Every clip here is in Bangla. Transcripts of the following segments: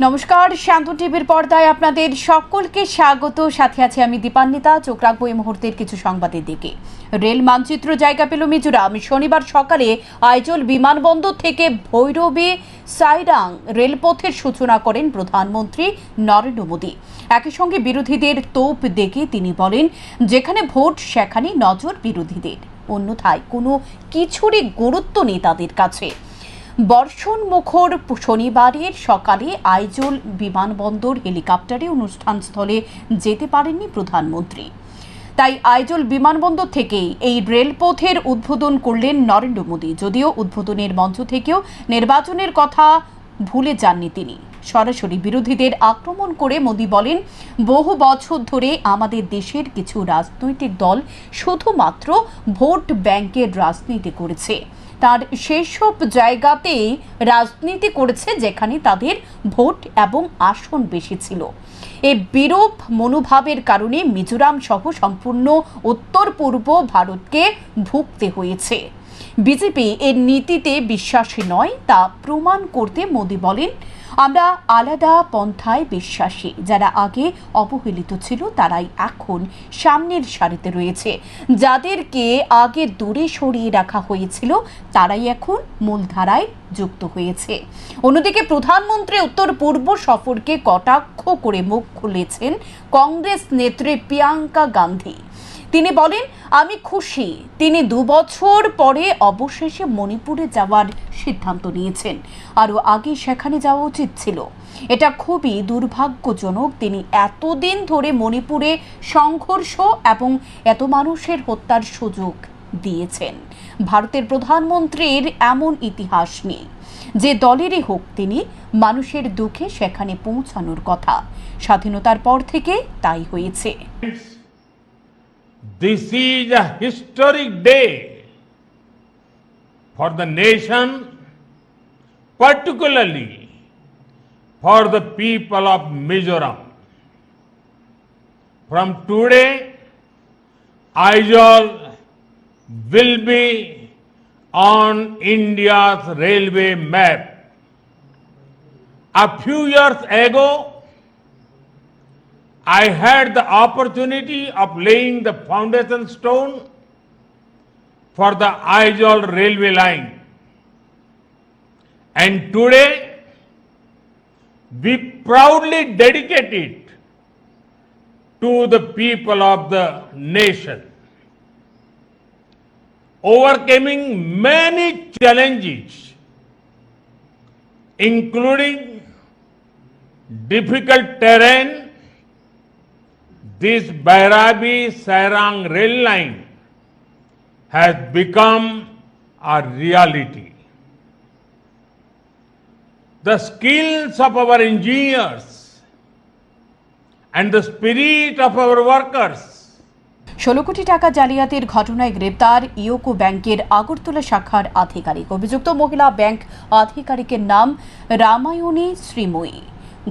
নমস্কার, শান্ত টিভির পর্দায় আপনাদের সকলকে স্বাগত। সাথে আছে আমি দীপান্বিতা। চোখ রাখবো এই মুহূর্তের কিছু সংবাদের দিকে। রেল মানচিত্র জায়গা পেল মিজোরাম। শনিবার সকালে আইজল বিমানবন্দর থেকে ভৈরবী সাইরাং রেলপথের সূচনা করেন প্রধানমন্ত্রী নরেন্দ্র মোদী। একই সঙ্গে বিরোধীদের তোপ দেখে তিনি বলেন, যেখানে ভোট সেখানে নজর বিরোধীদের, অন্যথায় কোনো কিছুরই গুরুত্ব নেই তাদের কাছে। বর্ষণ মুখর শনিবারের সকালে আইজল বিমানবন্দর হেলিকপ্টারে অনুষ্ঠানস্থলে যেতে পারেননি প্রধানমন্ত্রী। তাই আইজল বিমানবন্দর থেকেই এই রেলপথের উদ্বোধন করলেন নরেন্দ্র মোদী। যদিও উদ্বোধনের মঞ্চ থেকেও নির্বাচনের কথা ভুলে যাননি তিনি। সরাসরি বিরোধীদের আক্রমণ করে মোদী বলেন, বহু বছর ধরে আমাদের দেশের কিছু রাজনৈতিক দল শুধুমাত্র ভোট ব্যাংকের রাজনীতি করেছে। তার সেসব জায়গাতেই রাজনীতি করেছে যেখানে তাদের ভোট এবং আসন বেশি ছিল। এই বিরূপ মনোভাবের কারণে মিজোরাম সহ সম্পূর্ণ উত্তর পূর্ব ভারতকে ভুগতে হয়েছে। বিজেপি এর নীতিতে বিশ্বাসী নয় তা প্রমাণ করতে মোদী বলেন, আমরা আলাদা পন্থায় বিশ্বাসী। যারা আগে অবহেলিত ছিল তারাই এখন সামনের সারিতে রয়েছে। যাদেরকে আগে দূরে সরিয়ে রাখা হয়েছিল তারাই এখন মূলধারায় যুক্ত হয়েছে। অন্যদিকে প্রধানমন্ত্রী উত্তর পূর্ব সফরকে কটাক্ষ করে মুখ খুলেছেন কংগ্রেস নেত্রী প্রিয়াঙ্কা গান্ধী। তিনি বলেন, আমি খুশি তিনি 2 বছর পরে অবশেষে মণিপুরে যাওয়ার সিদ্ধান্ত নিয়েছেন। আরও আগে সেখানে যাওয়া উচিত ছিল। এটা খুবই দুর্ভাগ্যজনক। তিনি এতদিন ধরে মণিপুরে সংঘর্ষ এবং এত মানুষের হত্যার সুযোগ দিয়েছেন। ভারতের প্রধানমন্ত্রীর এমন ইতিহাস নেই। যে দলেরই হোক তিনি মানুষের দুঃখে সেখানে পৌঁছানোর কথা। স্বাধীনতার পর থেকে তাই হয়েছে। This is a historic day for the nation, particularly for the people of Mizoram. From today, Aizol will be on India's railway map. A few years ago, I had the opportunity of laying the foundation stone for the Aizol railway line. And today, we proudly dedicate it to the people of the nation. Overcoming many challenges, including difficult terrain, this Bhairabi-Sairang rail line has become a reality. The skills of our engineers and the spirit of our workers 16 কোটি টাকা জালিয়াতির ঘটনায় গ্রেপ্তার ইউকো ব্যাংকের আগরতলা শাখার আধিকারিক। অভিযুক্ত মহিলা ব্যাংক আধিকারিকের নাম রামায়ণী শ্রীময়ী।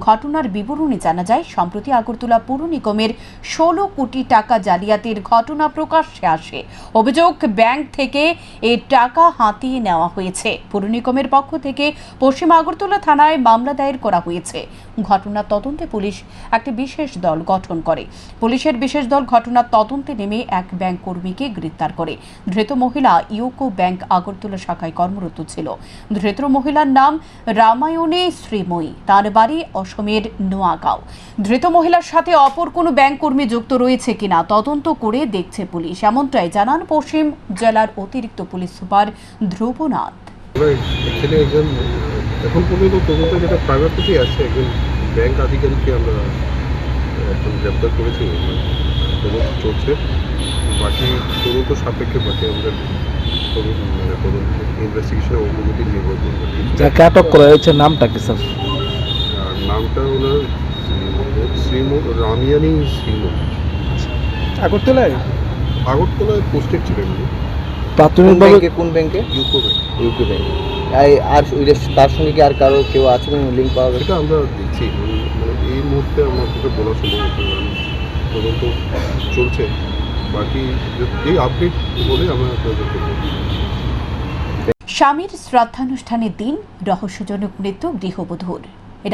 ঘটনার বিবরণী জানা যায়, সম্প্রতি আগরতলা পৌর নিগমের 16 কোটি টাকা জালিয়াতির ঘটনা প্রকাশ্যে আসে। অভিযোগ, ব্যাংক থেকে এই টাকা হাতিয়ে নেওয়া হয়েছে। পৌর নিগমের পক্ষ থেকে পশ্চিম আগরতলা থানায় মামলা দায়ের করা হয়েছে। ঘটনার তদন্তে পুলিশ একটি বিশেষ দল গঠন করে। পুলিশের বিশেষ দল ঘটনার তদন্তে নেমে এক ব্যাংক কর্মীকে গ্রেপ্তার করে। ধৃত মহিলা ইউকো ব্যাংক আগরতলা শাখায় কর্মরত ছিল। ধৃত মহিলার নাম রামায়ণী শ্রীময়ী। তার বাড়ি অসমের নোয়াগাঁও। ধৃত মহিলার সাথে অপর কোনো ব্যাংক কর্মী যুক্ত রয়েছে কিনা তদন্ত করে দেখছে পুলিশ, এমনটাই জানান পশ্চিম জেলার অতিরিক্ত পুলিশ সুপার ধ্রুবনাথ। এখন পর্যন্ত তদন্ত যেটা প্রাইভেট আছে, একজন ব্যাংক আধিকারিককে আমরা এখন গ্রেপ্তার করেছি। তদন্ত চলছে, বাকি তদন্ত সাপেক্ষে বাকি আমাদের ইনভেস্টিগেশনের অগ্রগতি নির্ভর করবে। যাকে আটক করা হয়েছে নামটা কি স্যার? নামটা ওনার রামিয়ানি শ্রীময়ী। আগরতলায় পোস্টেড ছিলেন। প্রাথমিকভাবে কোন ব্যাংকে? ইউকো ব্যাংক। ইউকো ব্যাংক। আর তার সঙ্গে কি আর কারো কেউ আছে কোনো লিঙ্ক পাওয়া গেছে? সেটা আমরা দেখছি, মানে এই মুহূর্তে আমার কাছে বলা সম্ভব হচ্ছে না। তদন্ত চলছে, বাকি এই আপডেট বলে আমরা আপনাদেরকে বলবো। স্বামীর শ্রাদ্ধানুষ্ঠানের দিন রহস্যজনক মৃত্যু গৃহবধূর।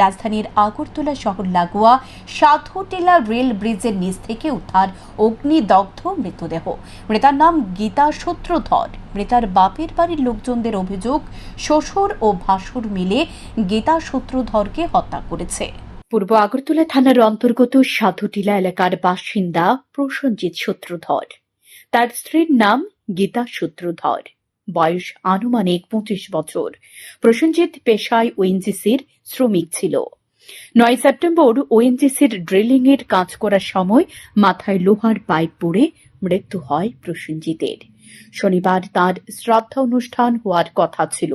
রাজধানীর আগরতলা শহর লাগোয়া সাধুটিলা রেল ব্রিজের নিচ থেকে উদ্ধার অগ্নিদগ্ধ মৃতদেহ। মৃতার নাম গীতা সূত্রধর। মৃতার বাপের বাড়ির লোকজনদের অভিযোগ, শ্বশুর ও ভাসুর মিলে গীতা সূত্রধরকে হত্যা করেছে। পূর্ব আগরতলা থানার অন্তর্গত সাধুটিলা এলাকার বাসিন্দা প্রসেনজিৎ সূত্রধর। তার স্ত্রীর নাম গীতা সূত্রধর। বয়স আনুমানিক 25 বছর। প্রসেনজিৎ পেশায় ওএনজিসির শ্রমিক ছিল। 9 সেপ্টেম্বর ওএনজিসির ড্রিলিং এর কাজ করার সময় মাথায় লোহার পাইপ পড়ে মৃত্যু হয় প্রসেনজিতের। শনিবার তার শ্রাদ্ধ অনুষ্ঠান হওয়ার কথা ছিল।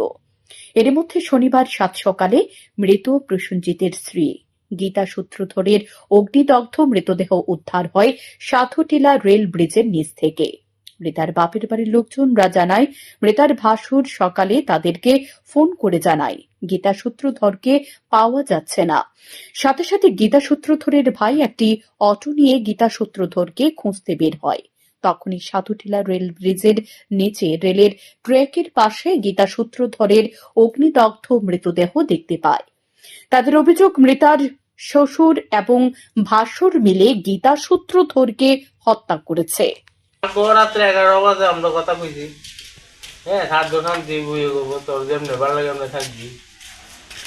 এর মধ্যে শনিবার 7 সকালে মৃত প্রসেনজিতের স্ত্রী গীতা সূত্রধরের অগ্নিদগ্ধ মৃতদেহ উদ্ধার হয় সাধুটিলা রেল ব্রিজের নিচ থেকে। মৃতার বাপের বাড়ির লোকজনরা জানায়, মৃতার ভাসুর সকালে তাদেরকে ফোন করে জানায় গীতা সূত্রধরকে পাওয়া যাচ্ছে না। সাথে সাথে গীতা সূত্রধরের ভাই একটি অটো নিয়ে গীতা সূত্রধরকে খুঁজতে বের হয়। তখনই সাধুটিলা রেল ব্রিজের নিচে রেলের ট্র্যাকের পাশে গীতা সূত্রধরের অগ্নিদগ্ধ মৃতদেহ দেখতে পায়। তাদের অভিযোগ, মৃতার শ্বশুর এবং ভাসুর মিলে গীতা সূত্রধরকে হত্যা করেছে। রাত্রে 11 বাজে আমরা কথা কইছি, হ্যাঁ খাদ্য শান্তি বইয়ে করবো তোর যেমনি ভালো লাগে আমরা থাকবি,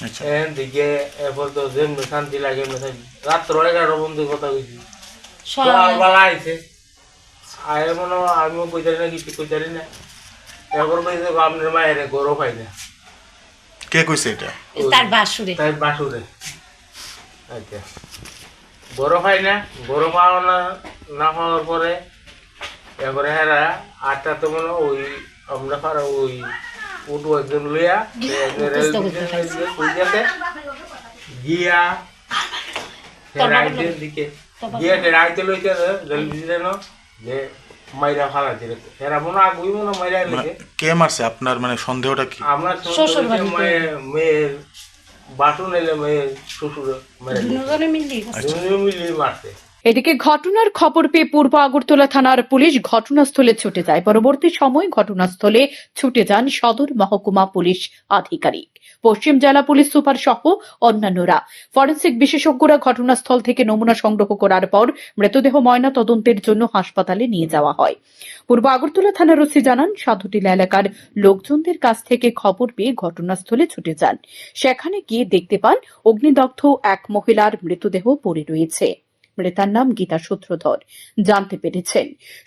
এখান থেকে এরপর তো যেমনি শান্তি লাগে এমনি থাকবি। রাত্র 11 বন্ধু কথা কইছি, সকালবেলা আইছে আয় মনে আমিও কইতারি না কিছু কইতারি না। এরপর কইছে আপনার মায়ের গরম পাই না। কে কইছে এটা? তার বাসুরে। আচ্ছা গরম হয় না, গরম পাওয়া না হওয়ার পরে এরপরে হেরা 8টা তো মনে ওই আমরা পারা ওই উঠবো একজন লইয়া গিয়া রাইতের দিকে গিয়া রাইতে লইতে রেল ব্রিজের যে মাইরা ফালাইতে হেরা মনে আগুই মনে মাইরা লেগে। কে মারছে আপনার মানে সন্দেহটা কি? আমরা মেয়ের বাটু নিলে মেয়ের শ্বশুর মিলিয়ে মারছে। এদিকে ঘটনার খবর পেয়ে পূর্ব আগরতলা থানার পুলিশ ঘটনাস্থলে ছুটে যায়। পরবর্তী সময় ঘটনাস্থলে ছুটে যান সদর মহকুমা পুলিশ আধিকারিক, পশ্চিম জেলা পুলিশ সুপার সহ অন্যান্যরা। ফরেনসিক বিশেষজ্ঞরা ঘটনাস্থল থেকে নমুনা সংগ্রহ করার পর মৃতদেহ ময়না তদন্তের জন্য হাসপাতালে নিয়ে যাওয়া হয়। পূর্ব আগরতলা থানার ওসি জানান, সাধুটিলা এলাকার লোকজনদের কাছ থেকে খবর পেয়ে ঘটনাস্থলে ছুটে যান। সেখানে গিয়ে দেখতে পান অগ্নিদগ্ধ এক মহিলার মৃতদেহ পড়ে রয়েছে। মৃতার নাম গীতা সূত্রধর। জানতে পেরেছেন,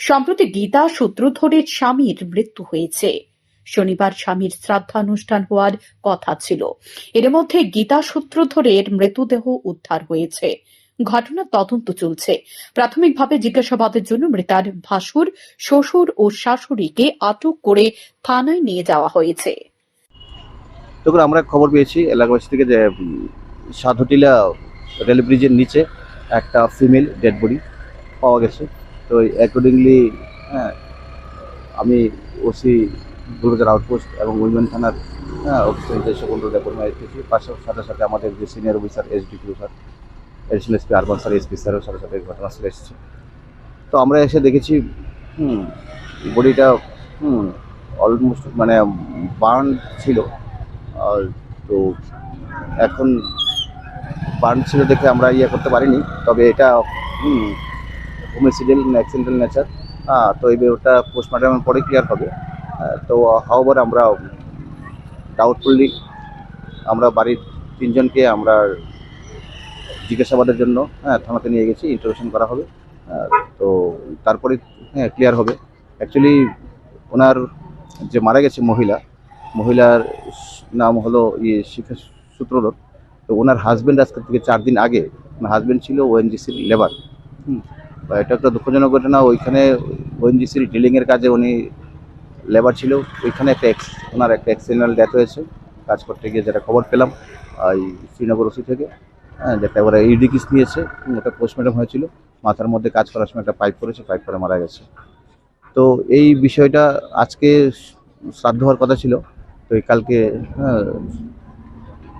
সম্প্রতি গীতা সূত্রধরের স্বামীর মৃত্যু হয়েছে। শনিবার স্বামীর শ্রাদ্ধানুষ্ঠান হওয়ার কথা ছিল। এর মধ্যে গীতা সূত্রধরের মৃতদেহ উদ্ধার হয়েছে। ঘটনার তদন্ত চলছে। প্রাথমিকভাবে জিজ্ঞাসাবাদের জন্য মৃতার ভাসুর, শ্বশুর ও শাশুড়িকে আটক করে থানায় নিয়ে যাওয়া হয়েছে। তখন আমরা খবর পেয়েছি এলাকাবাসী থেকে যে সাধুটিলা রেল ব্রিজের নিচে একটা ফিমেল ডেড বডি পাওয়া গেছে। তো অ্যাকর্ডিংলি আমি ওসি দুর্গার আউটপোস্ট এবং উইমেন থানার অফিসার নিজস্ব কন্ট্রোল রেপোর্ট এসেছি। সাথে সাথে আমাদের যে senior officer SDPO sir, additional SP urban sir, SP স্যারের সাথে সাথে ঘটনাস্থলে এসেছে। তো আমরা এসে দেখেছি বডিটা অলমোস্ট মানে বার্ন ছিল। তো এখন বার্ন ছিল দেখে আমরা করতে পারিনি, তবে এটা হোমিসাইডাল অ্যাক্সিডেন্টাল নেচার। তো এই ওটা পোস্টমর্টমের পরে ক্লিয়ার হবে। তো হাওয়ার আমরা ডাউটফুলি আমরা বাড়ির 3 জনকে আমরা জিজ্ঞাসাবাদের জন্য থানাতে নিয়ে গেছি, ইন্টারোগেশন করা হবে। তো তারপরে ক্লিয়ার হবে। অ্যাকচুয়ালি ওনার যে মারা গেছে মহিলার নাম হলো শিখা সূত্রধর। তো ওনার হাজব্যান্ড আজকে থেকে 4 দিন আগে, ওনার হাজব্যান্ড ছিল ওএনজিসির লেবার। এটা একটা দুঃখজনক ঘটনা। ওইখানে ওএনজিসির ড্রিলিংয়ের কাজে উনি লেবার ছিল। ওইখানে ওনার একটা অ্যাক্সিডেন্টাল ডেথ হয়েছে কাজ করতে গিয়ে, যেটা খবর পেলাম এই শ্রীনগর ওসি থেকে। যেটা ওরা ইডি কেস নিয়েছে, ওটা পোস্টমর্টম হয়েছিল। মাথার মধ্যে কাজ করার সময় একটা পাইপ করেছে, পাইপ করে মারা গেছে। তো এই বিষয়টা আজকে শ্রাদ্ধ হওয়ার কথা ছিল। তো কালকে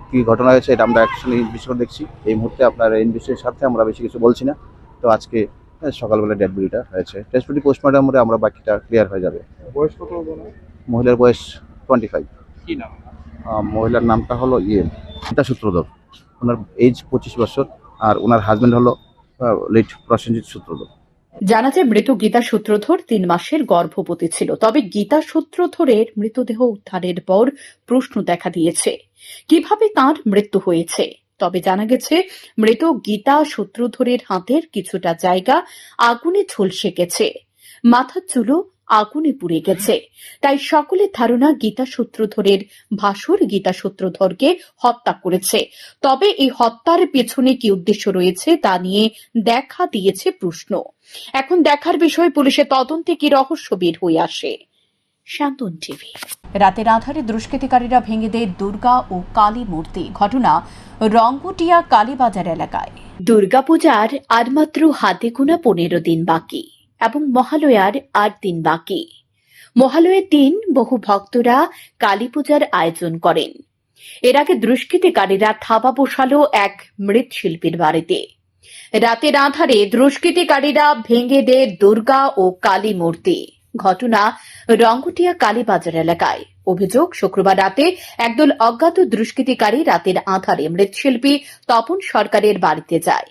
কি ঘটনা হয়েছে এটা আমরা অ্যাকচুয়ালি ইনভেস্টিগেশন দেখছি। এই মুহূর্তে আপনার ইনভেস্টিগেশনের স্বার্থে আমরা বেশি কিছু বলছি না। তো আজকে সকালবেলা ডেড বডিটা হয়েছে, টেস্ট বডি পোস্টমর্টম করে আমরা বাকিটা ক্লিয়ার হয়ে যাবে। বয়স কত? মহিলার বয়স 25। কি নাম? মহিলার নামটা হলো গীতা সূত্রধর। ওনার এজ 25 বছর, আর ওনার হাজবেন্ড হলো লেট প্রসেনজিৎ সূত্রধর। জানা যায় মৃত গীতা সূত্রধর 3 মাসের গর্ভবতী ছিল। তবে গীতা সূত্রধরের মৃতদেহ উদ্ধারের পর প্রশ্ন দেখা দিয়েছে কিভাবে তার মৃত্যু হয়েছে। তবে জানা গেছে মৃত গীতা সূত্রধরের হাতের কিছুটা জায়গা আগুনে ঝলসে গেছে, মাথার চুলও আগুনে পুড়ে গেছে। তাই সকলের ধারণা গীতা সূত্রধরের ভাসুর গীতা সূত্রধরকে হত্যা করেছে। তবে এই হত্যার পেছনে কি উদ্দেশ্য রয়েছে তা নিয়ে দেখা দিয়েছে প্রশ্ন। এখন দেখার বিষয় পুলিশের তদন্তে কি রহস্য বের হয়ে আসে। শান্তন টিভি। রাতের আধারে দুষ্কৃতিকারীরা ভেঙে দেয় দুর্গা ও কালী মূর্তি। ঘটনা রঙ্গুটিয়া কালীবাজার এলাকায়। দুর্গাপূজার আর মাত্র হাতে গোনা 15 দিন বাকি এবং মহালয়ার 8 দিন বাকি। মহালয়ার দিন বহু ভক্তরা কালী পূজার আয়োজন করেন। এর আগে দুষ্কৃতিকারীরা থাবা বসালো এক মৃৎশিল্পীর বাড়িতে। রাতের আধারে দুষ্কৃতিকারীরা ভেঙে দেয় দুর্গা ও কালী মূর্তি। ঘটনা রঙ্গুটিয়া কালীবাজার এলাকায়। অভিযোগ, শুক্রবার রাতে একদল অজ্ঞাত দুষ্কৃতিকারী রাতের আধারে মৃৎশিল্পী তপন সরকারের বাড়িতে যায়।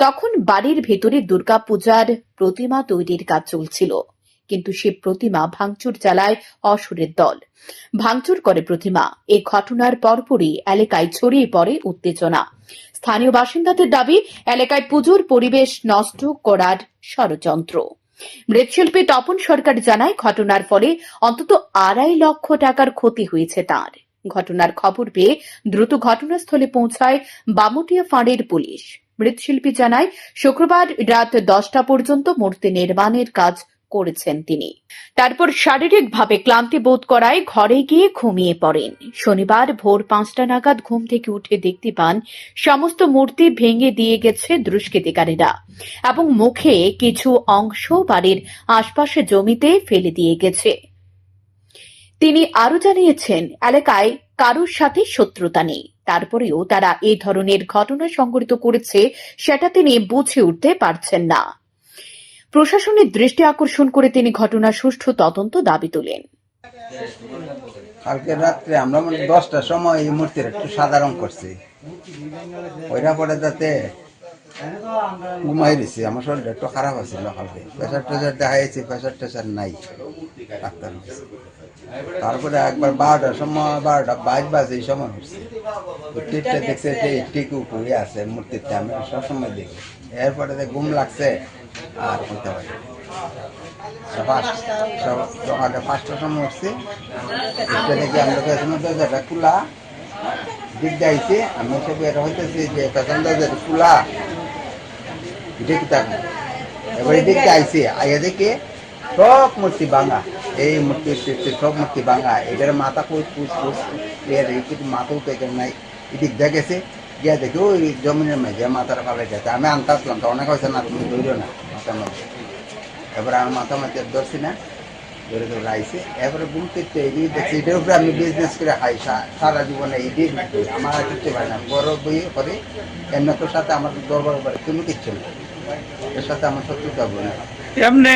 তখন বাড়ির ভেতরে দুর্গা পূজার প্রতিমা তৈরির কাজ চলছিল, কিন্তু সে প্রতিমা ভাঙচুর চালায় অসুরের দল। ভাঙচুর করে প্রতিমা। এ ঘটনার পরপরই এলাকায় ছড়িয়ে পড়ে উত্তেজনা। স্থানীয় বাসিন্দাদের দাবি, এলাকায় পুজোর পরিবেশ নষ্ট করার ষড়যন্ত্র। মৃৎশিল্পী তপন সরকার জানায়, ঘটনার ফলে অন্তত 2.5 লক্ষ টাকার ক্ষতি হয়েছে তার। ঘটনার খবর পেয়ে দ্রুত ঘটনাস্থলে পৌঁছায় বামুটিয়া ফাঁড়ির পুলিশ। মৃৎশিল্পী জানায়, শুক্রবার রাত 10টা পর্যন্ত মূর্তি নির্মাণের কাজ করেছেন তিনি। তারপর শারীরিকভাবে ক্লান্তি বোধ করায় ঘরে গিয়ে ঘুমিয়ে পড়েন। শনিবার ভোর 5টা নাগাদ ঘুম থেকে উঠে দেখতে পান সমস্ত মূর্তি ভেঙে দিয়ে গেছে দুষ্কৃতিকারীরা এবং মুখে কিছু অংশ বাড়ির আশপাশে জমিতে ফেলে দিয়ে গেছে। তিনি আরো জানিয়েছেন, এলাকায় কারোর সাথে শত্রুতা নেই, তারপরেও তারা এই ধরনের ঘটনা সংঘটিত করেছে সেটা তিনি বুঝে উঠতে পারছেন না। প্রশাসনের দৃষ্টি আকর্ষণ করে তিনি ঘটনার সুষ্ঠু তদন্ত দাবি তোলেন। কালকে রাত্রে আমরা 10টার সময় এই মূর্তির একটু সাদা রং করছি, ওইটা পরে যাতে ঘুমাই দিছি। আমার শরীরটা একটু খারাপ আছিল কালকে, প্রেশার টেশার দেখাইছি, প্রেশার টেশার নাই, ডাক্তার হয়েছে। তারপরে একবার 12টার সময় 12:22 বাজে এই সময় হচ্ছে, টিপটা দেখছে যে টিকু কুড়ি আছে মূর্তিতে, আমি সবসময় দেখি। এরপরে ঘুম লাগছে আর হতে পারে সকালে 5টার সময় উঠছি, দেখি আমরা পেছনের দরজাটা খোলা, দিক দিয়েছি। আমি সব এটা হইতেছি যে পেছনের দরজাটা খোলা, দেখি থাকবো। এবারে দিকটা আইসি, আইয়া দেখি সব মূর্তি ভাঙা, এই মূর্তি সব মূর্তি ভাঙা। এটার মাথা কিছু মাথা উঠে নাই, এদিক দেখেছে গিয়া দেখি ওই জমিনের মেঝে মাথার ফালে গেছে। আমি আনতে আসলাম, তো অনেক হয়েছে না, তুমি ধরো না মাথার মধ্যে। এবারে আমার মাথা মাঝে ধরছি না, ধরে ধরে আইসি। এবারে বুঝতে এদিকে দেখছি, এটার উপরে আমি বিজনেস করে খাই সারা জীবনে। এটি আমার আর কিচ্ছু পাই না, বড় বই করে এমনি তোর সাথে আমার দরবার করে তুমি কিচ্ছু না, এর সাথে আমার শত্রুতা হবে না। এমনি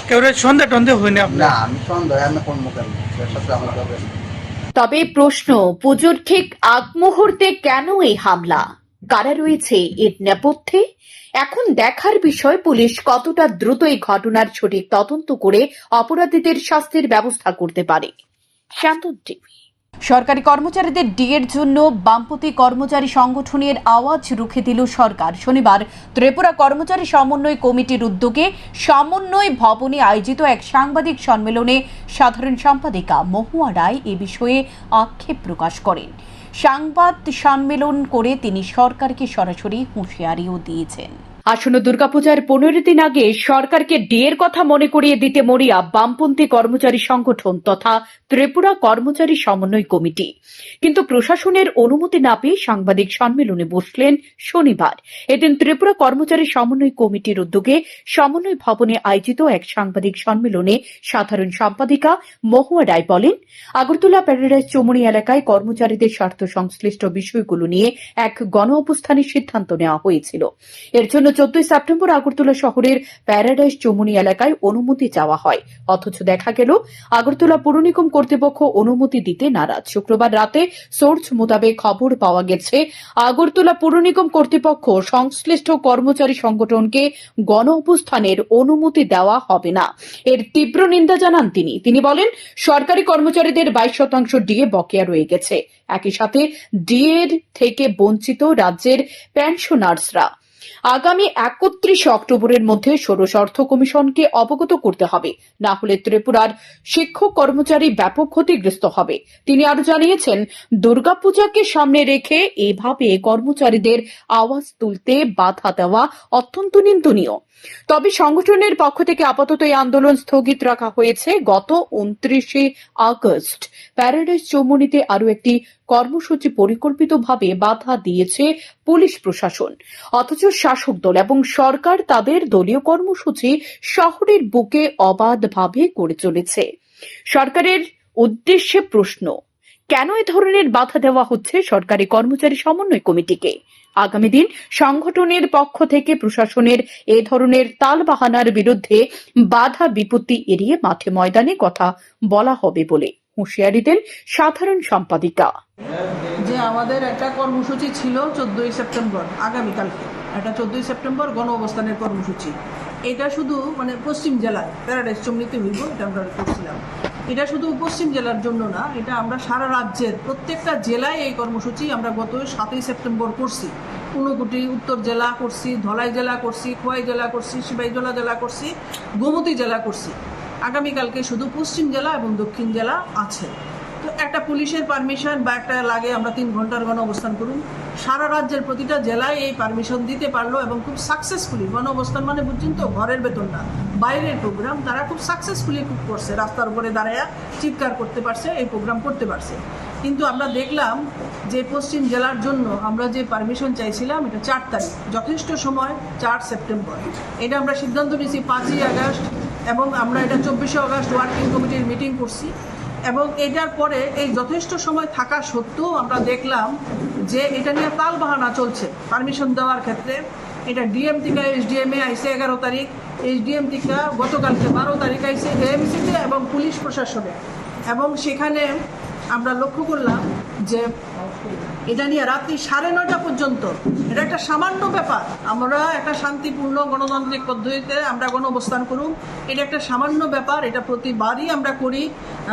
কেউ সন্দেহ টন্দেহ হয়নি না, আমি সন্দেহ আমি কোন মুখে এর সাথে আমার দরবার। তবে প্রশ্ন, পুজোর ঠিক আগ মুহূর্তে কেন এই হামলা? কারা রয়েছে এর নেপথ্যে? এখন দেখার বিষয় পুলিশ কতটা দ্রুত এই ঘটনার সঠিক তদন্ত করে অপরাধীদের শাস্তির ব্যবস্থা করতে পারে। শান্তন টিভি। সরকারি কর্মচারীদের ডিএর জন্য বামপন্থী কর্মচারী সংগঠনের আওয়াজ রুখে দিল সরকার। শনিবার ত্রিপুরা কর্মচারী সমন্বয় কমিটির উদ্যোগে সমন্বয় ভবনে আয়োজিত এক সাংবাদিক সম্মেলনে সাধারণ সম্পাদিকা মহুয়া রায় এ বিষয়ে আক্ষেপ প্রকাশ করেন। সংবাদ সম্মেলন করে তিনি সরকারকে সরাসরি হুঁশিয়ারিও দিয়েছেন। আসন্ন দুর্গাপূজার 15 দিন আগে সরকারকে ডিএর কথা মনে করিয়ে দিতে মরিয়া বামপন্থী কর্মচারী সংগঠন তথা ত্রিপুরা কর্মচারী সমন্বয় কমিটি। কিন্তু প্রশাসনের অনুমতি না পেয়ে সাংবাদিক সম্মেলনে বসলেন শনিবার। এদিন ত্রিপুরা কর্মচারী সমন্বয় কমিটির উদ্যোগে সমন্বয় ভবনে আয়োজিত এক সাংবাদিক সম্মেলনে সাধারণ সম্পাদিকা মহুয়া রায় বলেন, আগরতলা প্যারাডাইস চৌমুহনী এলাকায় কর্মচারীদের স্বার্থ সংশ্লিষ্ট বিষয়গুলো নিয়ে এক গণ অবস্থানের সিদ্ধান্ত নেওয়া হয়েছিল। এর জন্য গত 14 সেপ্টেম্বর আগরতলা শহরের প্যারাডাইস চৌমুনি এলাকায় অনুমতি চাওয়া হয়, অথচ দেখা গেল আগরতলা পুর নিগম কর্তৃপক্ষ অনুমতি দিতে নারাজ। শুক্রবার রাতে সোর্স মোতাবেক খবর পাওয়া গেছে আগরতলা পুর নিগম কর্তৃপক্ষ সংশ্লিষ্ট কর্মচারী সংগঠনকে গণ অবস্থানের অনুমতি দেওয়া হবে না। এর তীব্র নিন্দা জানান তিনি বলেন, সরকারি কর্মচারীদের 22% ডিএ বকেয়া রয়ে গেছে। একই সাথে ডিএ থেকে বঞ্চিত রাজ্যের পেনশনার্সরা। আগামী 31 অক্টোবরের মধ্যে ষোড়শ অর্থ কমিশনকে অবগত করতে হবে, না হলে ত্রিপুরার শিক্ষক কর্মচারী ব্যাপক ক্ষতিগ্রস্ত হবে। তিনি আরো জানিয়েছেন, দুর্গাপূজাকে সামনে রেখে এভাবে কর্মচারীদের আওয়াজ তুলতে বাধা দেওয়া অত্যন্ত নিন্দনীয়। তবে সংগঠনের পক্ষ থেকে আপাতত এই আন্দোলন স্থগিত রাখা হয়েছে। গত 29 আগস্ট প্যারাডাইস চৌমুনিতে আরও একটি কর্মসূচি পরিকল্পিতভাবে বাধা দিয়েছে পুলিশ প্রশাসন, অথচ শাসক দল এবং সরকার তাদের দলীয় কর্মসূচি শহরের বুকে অবাধভাবে করে চলেছে। সরকারের উদ্দেশ্যে প্রশ্ন, কেন এ ধরনের বাধা দেওয়া হচ্ছে সরকারি কর্মচারী সমন্বয় কমিটিকে? আগামী দিন সংগঠনের পক্ষ থেকে প্রশাসনের এ ধরনের তালবাহানার বিরুদ্ধে বাধা বিপত্তি এড়িয়ে মাঠে ময়দানে কথা বলা হবে বলে হুঁশিয়ারি দেন সাধারণ সম্পাদিকা। যে আমাদের একটা কর্মসূচি ছিল 14 সেপ্টেম্বর, আগামীকালকে একটা 14 সেপ্টেম্বর গণ অবস্থানের কর্মসূচি। এটা শুধু পশ্চিম জেলায় প্যারাডাইস চৌমুনিতে হইব, এটা আমরা করছিলাম। এটা শুধু পশ্চিম জেলার জন্য না, এটা আমরা সারা রাজ্যের প্রত্যেকটা জেলায় এই কর্মসূচি আমরা গত 7 সেপ্টেম্বর করছি। ঊনকোটি উত্তর জেলা করছি, ধলাই জেলা করছি, খোয়াই জেলা করছি, সিপাহীজলা জেলা করছি, গোমতী জেলা করছি। আগামীকালকে শুধু পশ্চিম জেলা এবং দক্ষিণ জেলা আছে। তো একটা পুলিশের পারমিশন বা একটা লাগে আমরা 3 ঘন্টার গণ অবস্থান করুন। সারা রাজ্যের প্রতিটা জেলায় এই পারমিশন দিতে পারলো এবং খুব সাকসেসফুলি গণ অবস্থান বুঝছেন তো, ঘরের বেতন না, বাইরের প্রোগ্রাম তারা খুব সাকসেসফুলি করছে। রাস্তার উপরে দাঁড়ায় চিৎকার করতে পারছে, এই প্রোগ্রাম করতে পারছে। কিন্তু আমরা দেখলাম যে পশ্চিম জেলার জন্য আমরা যে পারমিশন চাইছিলাম এটা 4 তারিখ, যথেষ্ট সময় 4 সেপ্টেম্বর। এটা আমরা সিদ্ধান্ত নিয়েছি 5ই আগস্ট এবং আমরা এটা 24 আগস্ট ওয়ার্কিং কমিটির মিটিং করছি। এবং এটার পরে এই যথেষ্ট সময় থাকা সত্ত্বেও আমরা দেখলাম যে এটা নিয়ে তালবাহানা চলছে পারমিশন দেওয়ার ক্ষেত্রে। এটা ডিএম থেকে এসডিএমে আইসে 11 তারিখ, এসডিএম থেকে গতকালকে 12 তারিখ আইসে এএমসিতে এবং পুলিশ প্রশাসনে। এবং সেখানে আমরা লক্ষ্য করলাম যে এটা নিয়ে রাত্রি 9:30 পর্যন্ত, এটা একটা সামান্য ব্যাপার। আমরা একটা শান্তিপূর্ণ গণতান্ত্রিক পদ্ধতিতে আমরা গণ অবস্থান করুন, এটা একটা সামান্য ব্যাপার। এটা প্রতিবারই আমরা করি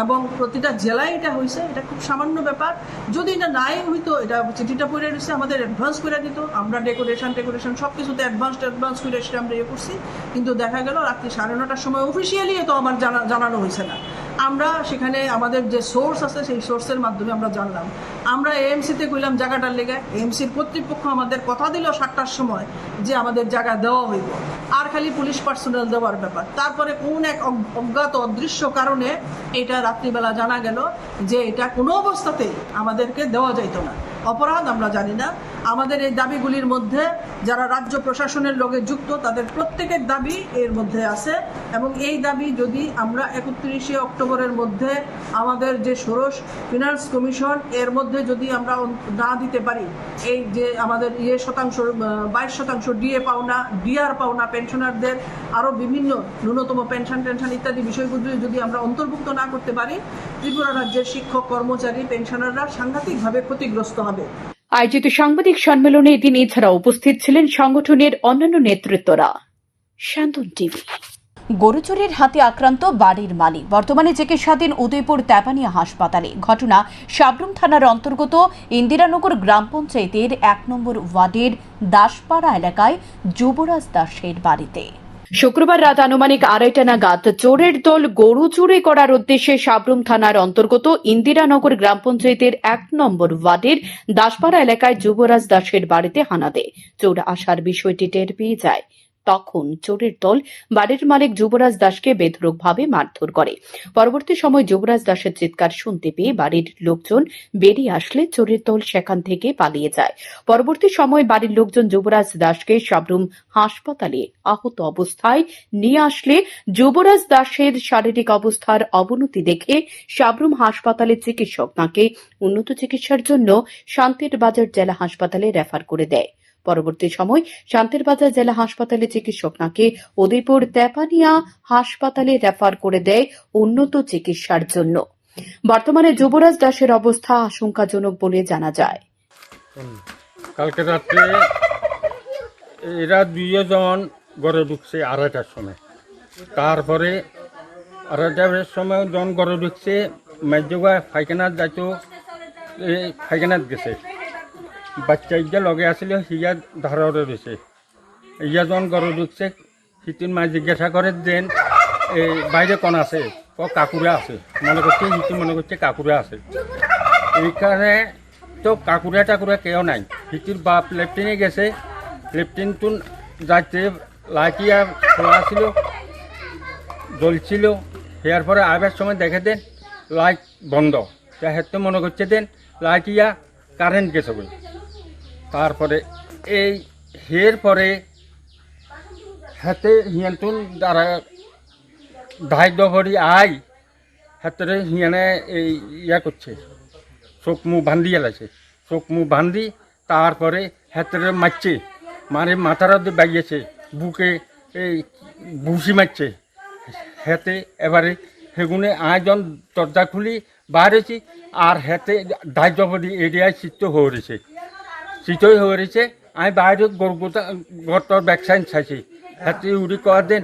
এবং প্রতিটা জেলায় এটা হয়েছে। এটা খুব সামান্য ব্যাপার। যদি এটা নাই হইতো, এটা চিঠিটা পড়ে রয়েছে, আমাদের অ্যাডভান্স করে দিত, আমরা ডেকোরেশন সব কিছুতে অ্যাডভান্স করে সেটা আমরা করছি। কিন্তু দেখা গেল রাত্রি 9:30টার সময় অফিসিয়ালি তো আমার জানানো হয়েছে না। আমরা সেখানে আমাদের যে সোর্স আছে সেই সোর্সের মাধ্যমে আমরা জানলাম। আমরা এএমসিতে কইলাম জায়গাটার লেগে, এএমসির কর্তৃপক্ষ আমাদের কথা দিল 7টার সময় যে আমাদের জায়গা দেওয়া হইব, আর খালি পুলিশ পার্সোনাল দেওয়ার ব্যাপার। তারপরে কোন এক অজ্ঞাত অদৃশ্য কারণে এটা রাত্রিবেলা জানা গেল যে এটা কোনো অবস্থাতেই আমাদেরকে দেওয়া যাইত না। অপরাধ আমরা জানি না। আমাদের এই দাবিগুলির মধ্যে যারা রাজ্য প্রশাসনের লগে যুক্ত তাদের প্রত্যেকের দাবি এর মধ্যে আছে এবং এই দাবি যদি আমরা 31 অক্টোবরের মধ্যে আমাদের যে ষোড়শ ফিনান্স কমিশন এর মধ্যে যদি আমরা না দিতে পারি, এই যে আমাদের 22% ডিএ পাওনা, ডিআর পাওনা, পেনশনারদের আরও বিভিন্ন ন্যূনতম পেনশন ইত্যাদি বিষয়গুলি যদি আমরা অন্তর্ভুক্ত না করতে পারি, ত্রিপুরা রাজ্যের শিক্ষক কর্মচারী পেনশনাররা সাংঘাতিকভাবে ক্ষতিগ্রস্ত হবে। আয়োজিত সাংবাদিক সম্মেলনে এদিন এছাড়া উপস্থিত ছিলেন সংগঠনের অন্যান্য নেতৃত্বরা। শান্তন টিভি। গরুচোরের হাতে আক্রান্ত বাড়ির মালিক বর্তমানে চিকিৎসাধীন উদয়পুর তেপানিয়া হাসপাতালে। ঘটনা সাবরুম থানার অন্তর্গত ইন্দিরানগর গ্রাম পঞ্চায়েতের 1 নম্বর ওয়ার্ডের দাসপাড়া এলাকায় যুবরাজ দাসের বাড়িতে। শুক্রবার রাত আনুমানিক 2:30 নাগাদ চোরের দল গরু চুরি করার উদ্দেশ্যে সাবরুম থানার অন্তর্গত ইন্দিরানগর গ্রাম পঞ্চায়েতের 1 নম্বর ওয়ার্ডের দাসপাড়া এলাকায় যুবরাজ দাসের বাড়িতে হানা দেয়। চোর আসার বিষয়টি টের পেয়ে যায়। তখন চোরের দল বাড়ির মালিক যুবরাজ দাসকে বেধড়কভাবে মারধর করে। পরবর্তী সময় যুবরাজ দাসের চিৎকার শুনতে পেয়ে বাড়ির লোকজন বেরিয়ে আসলে চোরের দল সেখান থেকে পালিয়ে যায়। পরবর্তী সময় বাড়ির লোকজন যুবরাজ দাসকে সাবরুম হাসপাতালে আহত অবস্থায় নিয়ে আসলে যুবরাজ দাসের শারীরিক অবস্থার অবনতি দেখে সাবরুম হাসপাতালের চিকিৎসক তাঁকে উন্নত চিকিৎসার জন্য শান্তির বাজার জেলা হাসপাতালে রেফার করে দেয়। পরবর্তী সময় শান্তিরবাজার জেলা হাসপাতালে চিকিৎসক নাকে উদয়পুর তেপানিয়া হাসপাতালে রেফার করে দেয় উন্নত চিকিৎসার জন্য। বর্তমানে যুবরাজ দাসের অবস্থা আশঙ্কাজনক বলে জানা যায়। কালকে রাত্রে এরা দুইজন ঘরে ঢুকছে 2:30টার সময়। তারপরে 2:30টার সময় যখন ঘরে ঢুকছে মেজবা ফাইখানাত যাইতো, ফাইখানাত গেছে। বাচ্চা ইয়া লগে আসলে হিয়া ধারে রয়েছে। ইয়া যখন ঘরে ঢুকছে হিতিন মা জিজ্ঞাসা করে দেন এই বাইরে কোন আছে, ও কাকুরা আছে। মনে করছে হিতি মনে করছে কাকুরা আছে। এইখানে তো কাকুরা টাকুরা কেউ নাই। হিতির বাপ লেফটেনে গেছে, লেফটেনটো যাইতে লাইটিয়া খোলা ছিল, জ্বলছিল। এর পরে আবার সময় দেখে দেন লাইট বন্ধ। হেতে মনে করছে দেন লাইটিয়া কারেন্ট গেছে বলে। তারপরে এই হের পরে হাতে হিয়ানতুন দ্বারা ধাইদ্য ভরি আই হাতে হিয়ানে এই ইয়া করছে, চোখ মুখ বান্ধি এলাছে। চোখ মুখ বান্ধি তারপরে হাতে মারছে, মারে মাথার বাগিয়েছে, বুকে এই ভুসি মারছে হাতে। এবারে সেগুনে আয়োজন দরজা খুলি বাইরেছি, আর হাতে ধাইদ্য ভরি এরিয়ায় চিত্ত হয়ে রয়েছে, চিতই হয়ে রয়েছে। আমি বাইরে গরতর ভ্যাকসাইন চাইছি। হাতে উড়ি কয়া দেন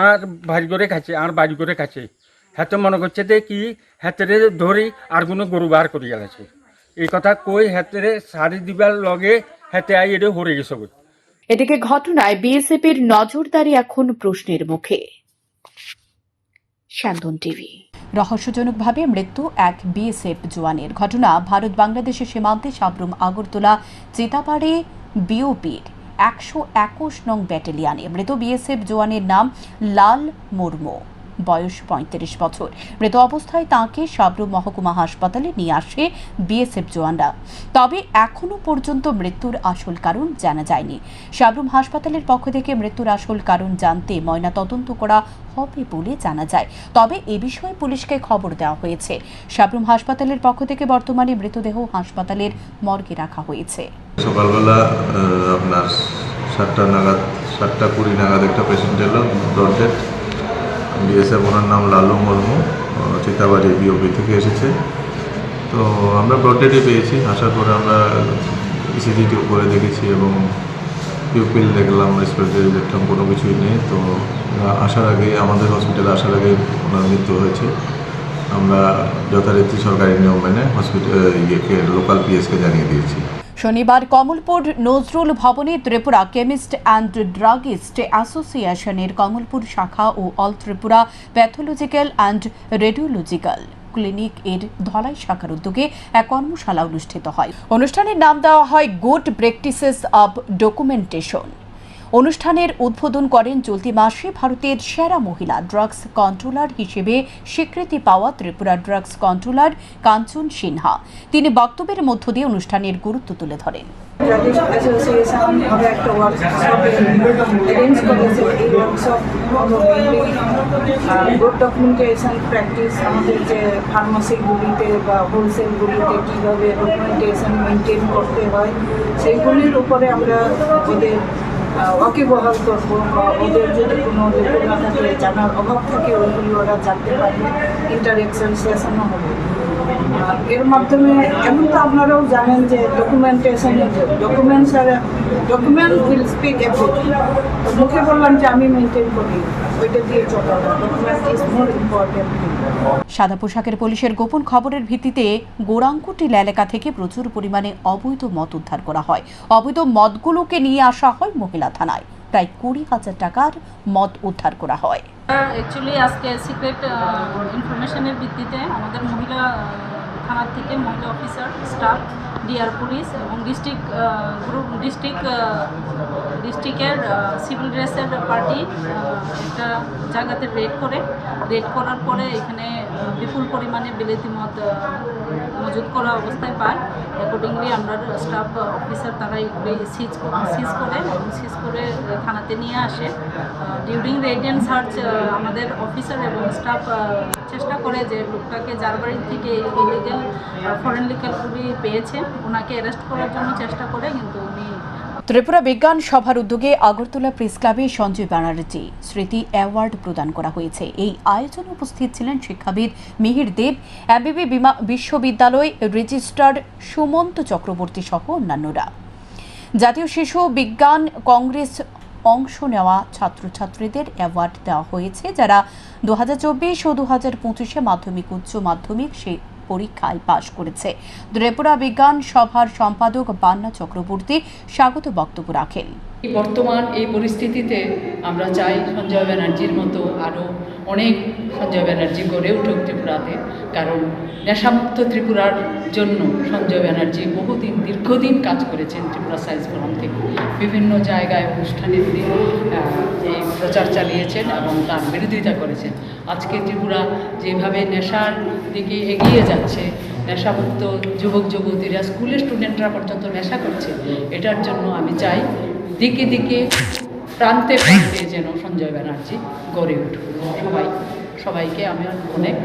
আর বাড়ি করে খাচ্ছে, আর বাড়ি করে খাচ্ছে। হাতে মনে করছে যে কি হাতে ধরি আর কোনো গরু বার করি গেছে। এই কথা কই হাতে শাড়ি দিবার লগে হাতে আই এটা হরে গেছে। এদিকে ঘটনায় বিএসএফের নজরদারি এখন প্রশ্নের মুখে। শান্তন টিভি। রহস্যজনকভাবে মৃত্যু এক বিএসএফ জওয়ানের। ঘটনা ভারত বাংলাদেশের সীমান্তে সাবরুম আগরতলা চিতাপাড়ে বিওপির 121 নং ব্যাটালিয়নে মৃত বিএসএফ জওয়ানের নাম লাল মুর্মু, বয়স 35 বছর। মৃত অবস্থায় তাঁকে সাবরুম মহকুমা হাসপাতালে নিয়ে আসে বিএসএফ জওয়ানরা। তবে এখনো পর্যন্ত মৃত্যুর আসল কারণ জানা যায়নি। সাবরুম হাসপাতালের পক্ষ থেকে মৃত্যুর আসল কারণ জানতে ময়না তদন্ত করা হবে বলে জানা যায়। তবে এ বিষয়ে পুলিশকে খবর দেওয়া হয়েছে। সাবরুম হাসপাতালের পক্ষ থেকে বর্তমানে মৃতদেহ হাসপাতালের মর্গে রাখা হয়েছে। সকালবেলা আপনার 7:20 নাগাদ একটা পেশেন্ট এলো, ব্লড ডেড। বিএসএফ, ওনার নাম লালু মুর্মু, চিতাবাড়ি বিওপি থেকে এসেছে। তো আমরা ব্লড ডেটে পেয়েছি। আসার পরে আমরা ইসিজিটি উপরে দেখেছি এবং পিউপিল দেখলাম, রেসপিরেটরি দেখলাম, কোনো কিছুই নেই। তো আসার আগে, আমাদের হসপিটালে আসার আগে ওনার মৃত্যু হয়েছে। আমরা যথারীতি সরকারি নিয়ম মেনে হসপিটাল লোকাল পিএসকে জানিয়ে দিয়েছি। শনিবার কমলপুর নজরুল ভবনে ত্রিপুরা কেমিস্ট অ্যান্ড ড্রাগিস্ট অ্যাসোসিয়েশনের কমলপুর শাখা ও all Tripura pathological and radiological clinic এর ধলাই শাখার উদ্যোগে এক কর্মশালা অনুষ্ঠিত হয়। অনুষ্ঠানের নাম দেওয়া হয় গুড প্র্যাকটিসেস অব ডকুমেন্টেশন। অনুষ্ঠানের উদ্বোধন করেন চলতি মাসে ভারতের সেরা মহিলা ড্রাগস কন্ট্রোলার হিসেবে স্বীকৃতি পাওয়া ত্রিপুরা ড্রাগস কন্ট্রোলার কাঞ্চন সিনহা। তিনি বক্তব্যের মধ্য দিয়ে অনুষ্ঠানের গুরুত্ব তুলে ধরেন। গুড ডকুমেন্টেশন প্র্যাকটিস আমাদের যে ফার্মাসিগুলিতে বা হোলসেলগুলিতে কীভাবে ডকুমেন্টেশন মেনটেন করতে হয় সেইগুলির উপরে আমরা ওদের ওয়াকিবহাল করবো, বা ওদের যদি কোনো লেখা থাকে, জানার অভাব থাকে, ওইগুলি ওরা জানতে পারবে। ইন্টারেকশন সেশনও হবে। এর মাধ্যমে এমন তো আপনারাও জানেন যে ডকুমেন্টেশনের ডকুমেন্ট উইল স্পিক এভরিথিং। মুখে বললাম যে আমি মেনটেন করি, ওইটা দিয়ে চলা না। Document is more important. সাদা পোশাকের পুলিশের গোপন খবরের ভিত্তিতে গোরাঙ্কুটিল এলাকা থেকে প্রচুর পরিমাণে অবৈধ মদ উদ্ধার করা হয়। অবৈধ মদগুলোকে নিয়ে আসা হয় মহিলা থানায়। প্রায় 20,000 টাকার মদ উদ্ধার করা হয়। অ্যাকচুয়ালি আজকে সিক্রেট ইনফরমেশনের ভিত্তিতে আমাদের মহিলা থানা থেকে মহিলা অফিসার, স্টাফ, ডিআর পুলিশ এবং ডিস্ট্রিক্টের সিভিল ড্রেসের পার্টি একটা জায়গাতে রেড করার পরে এখানে বিপুল পরিমাণে বিলেতি মদ মজুত করা অবস্থায় পায়। অ্যাকর্ডিংলি আমরা স্টাফ অফিসার তারা এগুলি সিজ করে থানাতে নিয়ে আসে। ডিউরিং রেড অ্যান্ড সার্চ আমাদের অফিসার এবং স্টাফ চেষ্টা করে যে লোকটাকে যার বাড়ির থেকে ইলিগাল ফরেন লিকারগুলি পেয়েছে ওনাকে অ্যারেস্ট করার জন্য চেষ্টা করে, কিন্তু উনি ত্রিপুরা বিজ্ঞান সভার উদ্যোগে আগরতলা প্রেস ক্লাবে সঞ্জয় ব্যানার্জি স্মৃতি অ্যাওয়ার্ড প্রদান করা হয়েছে। এই আয়োজনে উপস্থিত ছিলেন শিক্ষাবিদ মিহির দেব, এমবিবি বিশ্ববিদ্যালয় রেজিস্ট্রার সুমন্ত চক্রবর্তী সহ অন্যান্যরা। জাতীয় শিশু বিজ্ঞান কংগ্রেস অংশ নেওয়া ছাত্রছাত্রীদের অ্যাওয়ার্ড দেওয়া হয়েছে, যারা 2024 ও 2025 মাধ্যমিক উচ্চ মাধ্যমিক সেই পরীক্ষায় পাশ করেছে। ত্রিপুরা বিজ্ঞান সভার সম্পাদক বান্না চক্রবর্তী স্বাগত বক্তব্য রাখেন। বর্তমান এই পরিস্থিতিতে আমরা চাই সঞ্জয় ব্যানার্জির মতো আরও অনেক সঞ্জয় ব্যানার্জি গড়ে উঠুক ত্রিপুরাতে, কারণ নেশামুক্ত ত্রিপুরার জন্য সঞ্জয় ব্যানার্জি দীর্ঘদিন কাজ করেছেন। ত্রিপুরা সায়েন্স ফোরাম থেকে বিভিন্ন জায়গায় অনুষ্ঠানে তিনি এই প্রচার চালিয়েছেন এবং তার বিরোধিতা করেছেন। আজকে ত্রিপুরা যেভাবে নেশার দিকে এগিয়ে যাচ্ছে, নেশামুক্ত যুবক যুবতীরা, স্কুলের স্টুডেন্টরা পর্যন্ত নেশা করছে, এটার জন্য আমি চাই দিকে দিকে প্রান্তে প্রান্তে যেন সঞ্জয় ব্যানার্জি গড়ে উঠুক। সবাইকে আমার অনেক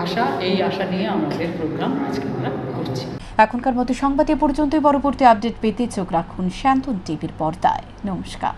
আশা, এই আশা নিয়ে আমাদের প্রোগ্রাম আজকে আমরা করছি। এখনকার মতো সংবাদ এ পর্যন্তই। পরবর্তী আপডেট পেতে চোখ রাখুন শান্তন টিভির পর্দায়। নমস্কার।